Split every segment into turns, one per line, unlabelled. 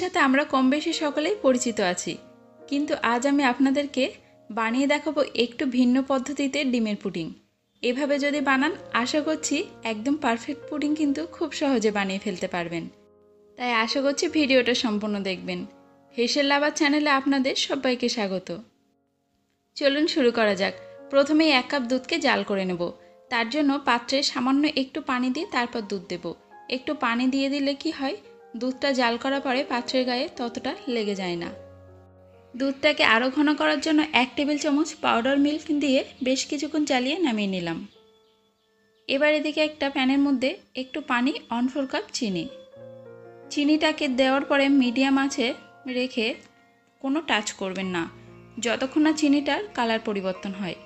সাথে আমরা কম বেশি সকলেই পরিচিত আছি, কিন্তু আজ আমি আপনাদেরকে বানিয়ে দেখাবো একটু ভিন্ন পদ্ধতিতে ডিমের পুডিং। এভাবে যদি বানান আশা করছি একদম পারফেক্ট পুডিং কিন্তু খুব সহজে বানিয়ে ফেলতে পারবেন। তাই আশা করছি ভিডিওটা সম্পূর্ণ দেখবেন। হেসেল লাভার চ্যানেলে আপনাদের সবাইকে স্বাগত। চলুন শুরু করা যাক। প্রথমেই 1 কাপ দুধকে জাল করে নেব। তার জন্য পাত্রে সামান্য একটু পানি দিয়ে তারপর দুধ দেব। একটু পানি দিয়ে দিলে কি হয়, দুধটা জাল করার পরে পাত্রের গায়ে ততটা লেগে যায় না। দুধটাকে আরও ঘন করার জন্য 1 টেবিল চামচ পাউডার মিল্ক দিয়ে বেশ কিছুক্ষণ চালিয়ে নামিয়ে নিলাম। এবার এদিকে একটা প্যানের মধ্যে একটু পানি 1/4 কাপ চিনিটাকে দেওয়ার পরে মিডিয়াম আঁচে রেখে কোনো টাচ করবেন না যতক্ষণ না চিনিটার কালার পরিবর্তন হয়।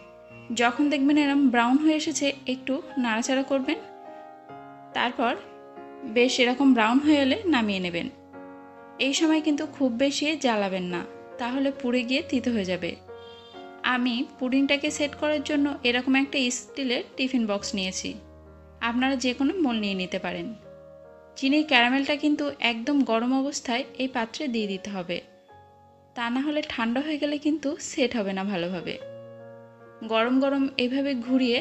যখন দেখবেন এরকম ব্রাউন হয়ে এসেছে একটু নাড়াচাড়া করবেন, তারপর বেশ এরকম ব্রাউন হয়ে এলে নামিয়ে নেবেন। এই সময় কিন্তু খুব বেশি জ্বালাবেন না, তাহলে পুড়ে গিয়ে তিতো হয়ে যাবে। আমি পুডিংটাকে সেট করার জন্য এরকম একটা স্টিলের টিফিন বক্স নিয়েছি, আপনারা যে কোনো মোল নিয়ে নিতে পারেন। চিনির ক্যারামেলটা কিন্তু একদম গরম অবস্থায় এই পাত্রে দিয়ে দিতে হবে, তা না হলে ঠান্ডা হয়ে গেলে কিন্তু সেট হবে না ভালোভাবে। গরম গরম এইভাবে ঘুরিয়ে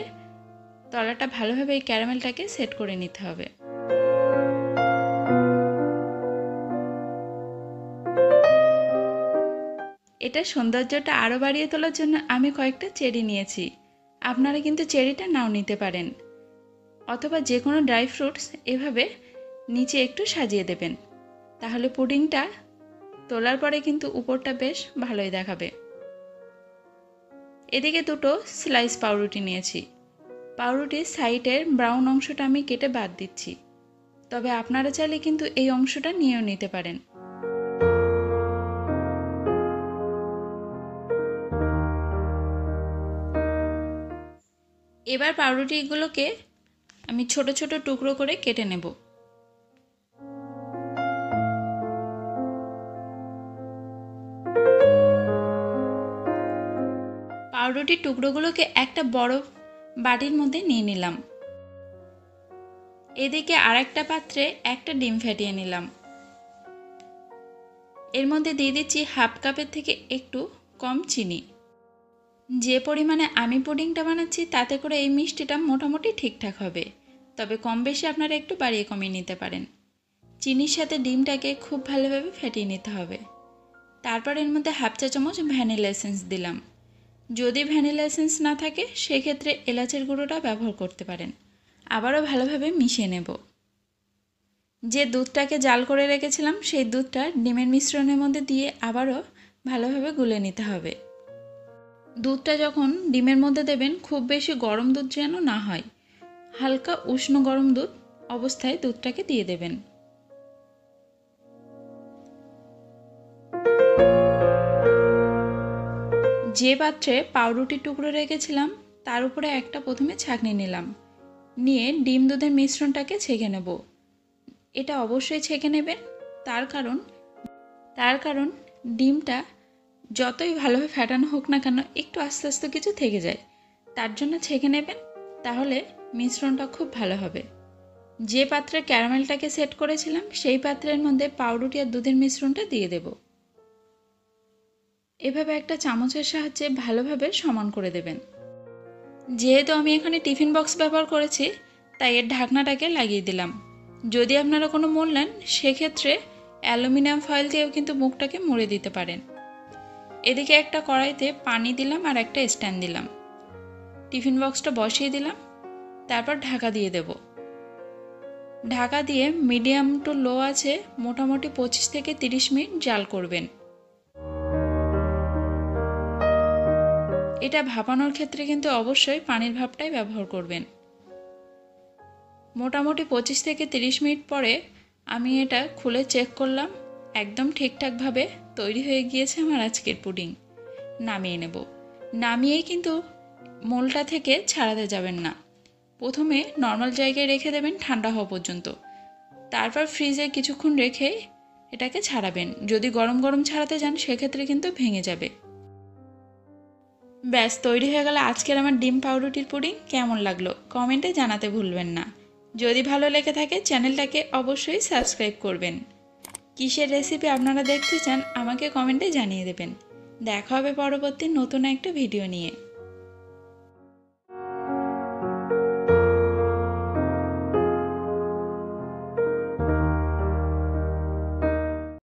তলাটা ভালোভাবে এই ক্যারামেলটাকে সেট করে নিতে হবে। এটা সৌন্দর্যটা আরও বাড়িয়ে তোলার জন্য আমি কয়েকটা চেরি নিয়েছি। আপনারা কিন্তু চেরিটা নাও নিতে পারেন, অথবা যে কোনো ড্রাই ফ্রুটস এভাবে নিচে একটু সাজিয়ে দেবেন, তাহলে পুডিংটা তোলার পরে কিন্তু উপরটা বেশ ভালোই দেখাবে। এদিকে 2টো স্লাইস পাউরুটি নিয়েছি। পাউরুটির সাইডের ব্রাউন অংশটা আমি কেটে বাদ দিচ্ছি, তবে আপনারা চাইলে কিন্তু এই অংশটা নিয়েও নিতে পারেন। এবার পাউরুটিগুলোকে আমি ছোট ছোট টুকরো করে কেটে নেব। পাউরুটির টুকরোগুলোকে একটা বড় বাটির মধ্যে নিয়ে নিলাম। এদিকে আরেকটা পাত্রে একটা ডিম ফেটিয়ে নিলাম। এর মধ্যে দিয়ে দিচ্ছি 1/2 কাপের থেকে একটু কম চিনি। যে পরিমাণে আমি পুডিংটা বানাচ্ছি তাতে করে এই মিষ্টিটা মোটামুটি ঠিকঠাক হবে, তবে কম বেশি আপনারা একটু বাড়িয়ে কমিয়ে নিতে পারেন। চিনির সাথে ডিমটাকে খুব ভালোভাবে ফেটিয়ে নিতে হবে। তারপর এর মধ্যে 1/2 চা চামচ ভ্যানিলা এসেন্স দিলাম। যদি ভ্যানিলা এসেন্স না থাকে সেক্ষেত্রে এলাচের গুঁড়োটা ব্যবহার করতে পারেন। আবারও ভালোভাবে মিশিয়ে নেব। যে দুধটাকে জাল করে রেখেছিলাম সেই দুধটা ডিমের মিশ্রণের মধ্যে দিয়ে আবারও ভালোভাবে গুলে নিতে হবে। দুধটা যখন ডিমের মধ্যে দেবেন খুব বেশি গরম দুধ যেন না হয়, হালকা উষ্ণ গরম দুধ অবস্থায় দুধটাকে দিয়ে দেবেন। যে পাত্রে পাউরুটির টুকরো রেখেছিলাম তার উপরে একটা প্রথমে ছাঁকনি নিলাম, নিয়ে ডিম দুধের মিশ্রণটাকে ছেঁকে নেব। এটা অবশ্যই ছেঁকে নেবেন, তার কারণ ডিমটা যতই ভালোভাবে ফেটানো হোক না কেন একটু আস্তে আস্তে কিছু থেকে যায়, তার জন্য ছেঁকে নেবেন, তাহলে মিশ্রণটা খুব ভালো হবে। যে পাত্রে ক্যারামেলটাকে সেট করেছিলাম সেই পাত্রের মধ্যে পাউরুটি আর দুধের মিশ্রণটা দিয়ে দেব। এভাবে একটা চামচের সাহায্যে ভালোভাবে সমান করে দেবেন। যেহেতু আমি এখানে টিফিন বক্স ব্যবহার করেছি তাই এর ঢাকনাটাকে লাগিয়ে দিলাম। যদি আপনারা কোনো মোল নেন সেক্ষেত্রে অ্যালুমিনিয়াম ফয়েল দিয়েও কিন্তু মুখটাকে মুড়ে দিতে পারেন। এদিকে একটা কড়াইতে পানি দিলাম আর একটা স্ট্যান্ড দিলাম। টিফিন বক্সটা বসিয়ে দিলাম, তারপর ঢাকা দিয়ে দেব। ঢাকা দিয়ে মিডিয়াম টু লো আছে মোটামুটি 25 থেকে 30 মিনিট জাল করবেন। এটা ভাপানোর ক্ষেত্রে কিন্তু অবশ্যই পানির ভাপটাই ব্যবহার করবেন। মোটামুটি 25 থেকে 30 মিনিট পরে আমি এটা খুলে চেক করলাম, একদম ঠিকঠাকভাবে তৈরি হয়ে গিয়েছে আমার আজকের পুডিং। নামিয়ে নেব। নামিয়েই কিন্তু মোলটা থেকে ছাড়াতে যাবেন না, প্রথমে নর্মাল জায়গায় রেখে দেবেন ঠান্ডা হওয়া পর্যন্ত, তারপর ফ্রিজে কিছুক্ষণ রেখে এটাকে ছাড়াবেন। যদি গরম গরম ছাড়াতে যান সেক্ষেত্রে কিন্তু ভেঙে যাবে। ব্যাস তৈরি হয়ে গেল আজকের আমার ডিম পাউরুটির পুডিং। কেমন লাগলো কমেন্টে জানাতে ভুলবেন না। যদি ভালো লেগে থাকে চ্যানেলটাকে অবশ্যই সাবস্ক্রাইব করবেন। কিসের রেসিপি আপনারা দেখতে চান আমাকে কমেন্টে জানিয়ে দেবেন। দেখা হবে পরবর্তী নতুন একটা ভিডিও নিয়ে।